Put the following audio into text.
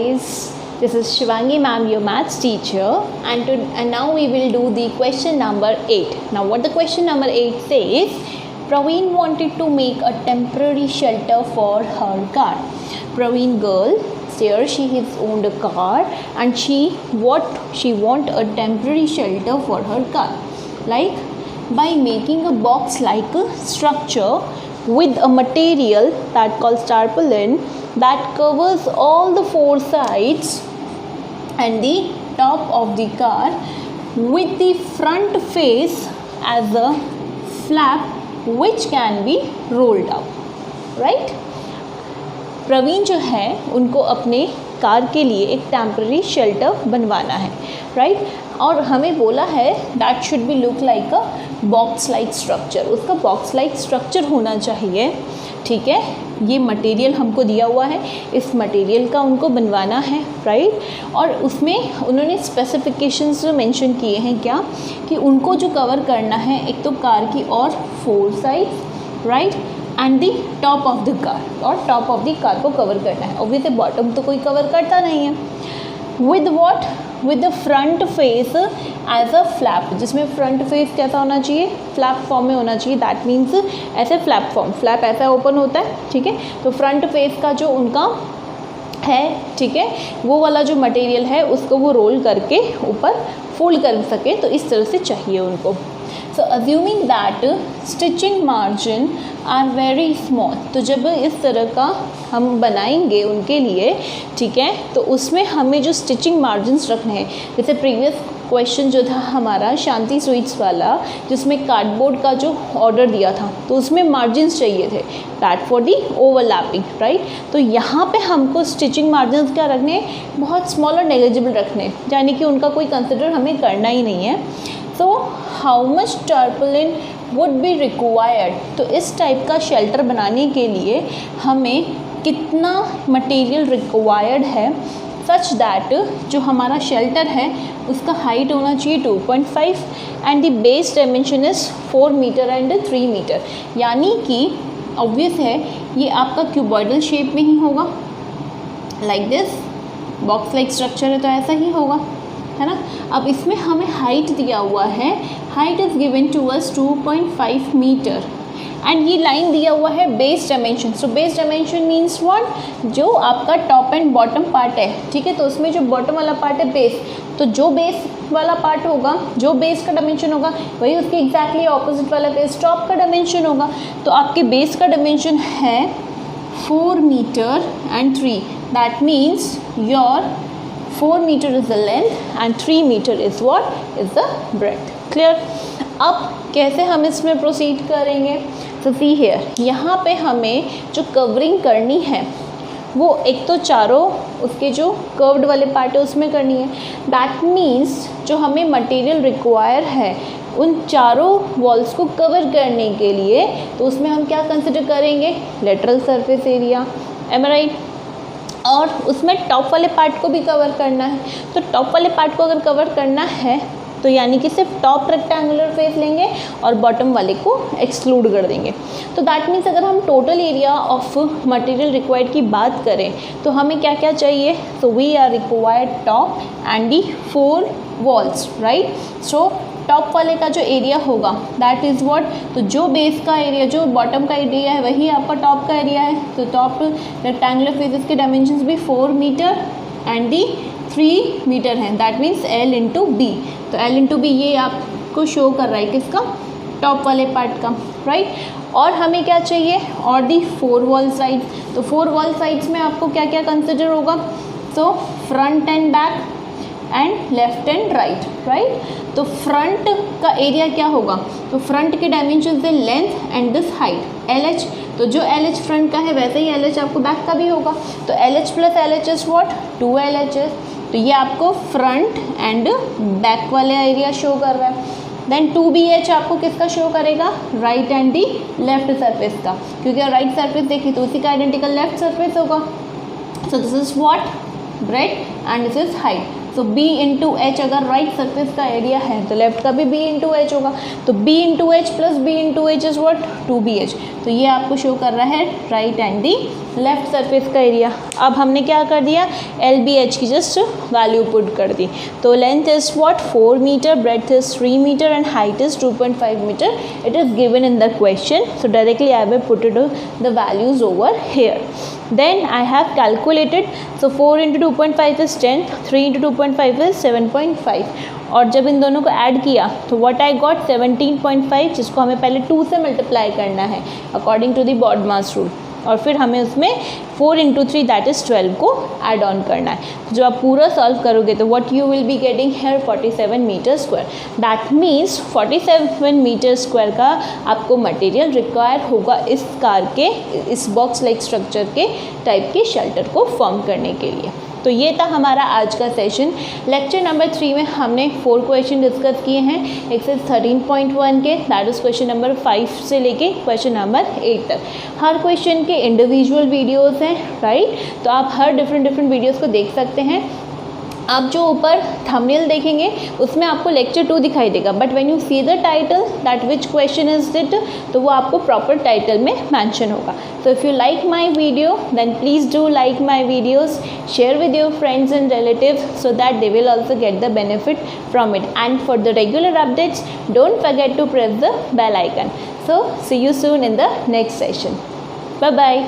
guys, this is Shivangi ma'am, your maths teacher, and now we will do the question number 8. Now what the question number 8 says, Praveen wanted to make a temporary shelter for her car. Praveen girl, here she has owned a car and she want a temporary shelter for her car, like by making a box like a structure with a material that called tarpaulin that covers all the four sides and the top of the car with the front face as a flap which can be rolled up, right? Praveen जो है उनको अपने car के लिए एक temporary shelter बनवाना है, right? और हमें बोला है that should be look like a box like structure, उसका बॉक्स लाइक स्ट्रक्चर होना चाहिए, ठीक है? ये मटेरियल हमको दिया हुआ है, इस मटेरियल का उनको बनवाना है, राइट? और उसमें उन्होंने स्पेसिफिकेशंस जो मेंशन किए हैं क्या, कि उनको जो कवर करना है एक तो कार की और four side, right, and the top of the car, और टॉप ऑफ द कार को कवर करना है। ऑब्वियसली बॉटम तो कोई कवर करता नहीं है। With what, with the front face as a flap, जिसमें फ्रंट फेस कैसा होना चाहिए, फ्लैप फॉर्म में होना चाहिए। दैट मीन्स ऐसे फ्लैप फॉर्म, फ्लैप ऐसा ओपन होता है, ठीक है? तो फ्रंट फेस का जो उनका है, ठीक है, वो वाला जो मटेरियल है उसको वो रोल करके ऊपर फोल्ड कर सके, तो इस तरह से चाहिए उनको। So assuming that stitching margin are very small, तो जब इस तरह का हम बनाएंगे उनके लिए, ठीक है, तो उसमें हमें जो स्टिचिंग मार्जिन्स रखने हैं, जैसे प्रीवियस क्वेश्चन जो था हमारा शांति स्वीट्स वाला, जिसमें कार्डबोर्ड का जो ऑर्डर दिया था, तो उसमें मार्जिन्स चाहिए थे, that for the overlapping, right? तो यहाँ पे हमको स्टिचिंग मार्जिन्स क्या रखने, बहुत स्मॉल और नेग्लिजिबल रखने, यानी कि उनका कोई कंसिडर हमें करना ही नहीं है। So how much टार्पोलिन would be required, तो इस टाइप का शेल्टर बनाने के लिए हमें कितना मटेरियल रिक्वायर्ड है, सच दैट जो हमारा शेल्टर है उसका हाइट होना चाहिए 2.5 and the base dimension is 4 metre and 3 metre, यानी कि ऑब्वियस है ये आपका क्यूबॉइडल शेप में ही होगा, like this, box like structure है तो ऐसा ही होगा, है ना? अब इसमें हमें हाइट दिया हुआ है, height is given to us 2.5 metre and ये लाइन दिया हुआ है base dimension. So base dimension means what, जो आपका टॉप एंड बॉटम पार्ट है, ठीक है, तो उसमें जो बॉटम वाला पार्ट है बेस, तो जो बेस वाला पार्ट होगा, जो बेस का डायमेंशन होगा, वही उसके एग्जैक्टली ऑपोजिट वाला बेस टॉप का डायमेंशन होगा। तो आपके बेस का डायमेंशन है 4 metre and 3, that means your 4 meter is the length and 3 meter is what, is the breadth. Clear? अब कैसे हम इसमें प्रोसीड करेंगे? तो सी हियर, यहाँ पे हमें जो कवरिंग करनी है वो एक तो चारों उसके जो कर्व्ड वाले पार्ट है उसमें करनी है। दैट मीन्स जो हमें मटेरियल रिक्वायर है उन चारों वॉल्स को कवर करने के लिए, तो उसमें हम क्या कंसिडर करेंगे, लेटरल सरफेस एरिया, एम आई राइट? और उसमें टॉप वाले पार्ट को भी कवर करना है। तो टॉप वाले पार्ट को अगर कवर करना है तो यानी कि सिर्फ टॉप रेक्टेंगुलर फेस लेंगे और बॉटम वाले को एक्सक्लूड कर देंगे। तो दैट मीन्स अगर हम total area of material required की बात करें तो हमें क्या क्या चाहिए, so we are required top and the 4 walls, right? So top वाले का जो एरिया होगा दैट इज़ व्हाट, तो जो बेस का एरिया, जो बॉटम का एरिया है वही आपका टॉप का एरिया है। तो टॉप रेक्टेंगुलर फेसेस के डायमेंशंस भी 4 मीटर एंड दी 3 मीटर हैं, that means L into B. तो L इंटू बी ये आपको शो कर रहा है किसका, टॉप वाले पार्ट का, राइट? और हमें क्या चाहिए, और दी 4 वॉल साइड्स। तो 4 वॉल साइड्स में आपको क्या क्या कंसिडर होगा, तो front end back and left and right, right? तो फ्रंट का एरिया क्या होगा, तो फ्रंट के डायमेंशन है length and this height LH, तो जो LH फ्रंट का है वैसे ही LH आपको बैक का भी होगा। तो LH plus LH is what, 2LH, तो ये आपको फ्रंट एंड बैक वाले एरिया शो कर रहा है। देन 2BH आपको किसका शो करेगा, right and the left surface का, क्योंकि राइट सरफेस देखिए तो उसी का आइडेंटिकल लेफ्ट सरफेस होगा। So this is what, breadth and this is height. So B into H अगर राइट सरफेस का एरिया है तो लेफ्ट का भी बी इंटू एच होगा, तो B into H plus B into H is what 2bh। तो ये आपको शो कर रहा है right and the left surface का एरिया। अब हमने क्या कर दिया, एल बी एच की जस्ट वैल्यू पुट कर दी। तो length is what 4 metre, breadth is 3 metre and height is 2.5 metre. It is given in the question, so directly I will put it the values over here. Then I have calculated, so 4 into 2.5 is 10, 3 into 2.5 is 7.5, और जब इन दोनों को add किया तो what I got 17.5, जिसको हमें पहले 2 से मल्टीप्लाई करना है according to the BODMAS rule, और फिर हमें उसमें 4 into 3 दैट इज़ 12 को ऐड ऑन करना है। जो आप पूरा सॉल्व करोगे तो what you will be getting here 47 metre square. That means 47 metre square का आपको मटेरियल रिक्वायर होगा इस कार के, इस बॉक्स लाइक स्ट्रक्चर के टाइप के शेल्टर को फॉर्म करने के लिए। तो ये था हमारा आज का सेशन। लेक्चर नंबर 3 में हमने 4 क्वेश्चन डिस्कस किए हैं एक्सरसाइज 13.1 के, दैट इज़ क्वेश्चन नंबर 5 से लेके क्वेश्चन नंबर 8 तक। हर क्वेश्चन के इंडिविजुअल वीडियोस हैं, राइट, तो आप हर डिफरेंट वीडियोस को देख सकते हैं। आप जो ऊपर थंबनेल देखेंगे उसमें आपको लेक्चर 2 दिखाई देगा, but when you see the title that which question is it, तो वो आपको प्रॉपर टाइटल में मेंशन होगा। So if you like my video then please do like my videos, share with your friends and relatives so that they will also get the benefit from it, and for the regular updates don't forget to press the bell icon. So see you soon in the next session. Bye bye.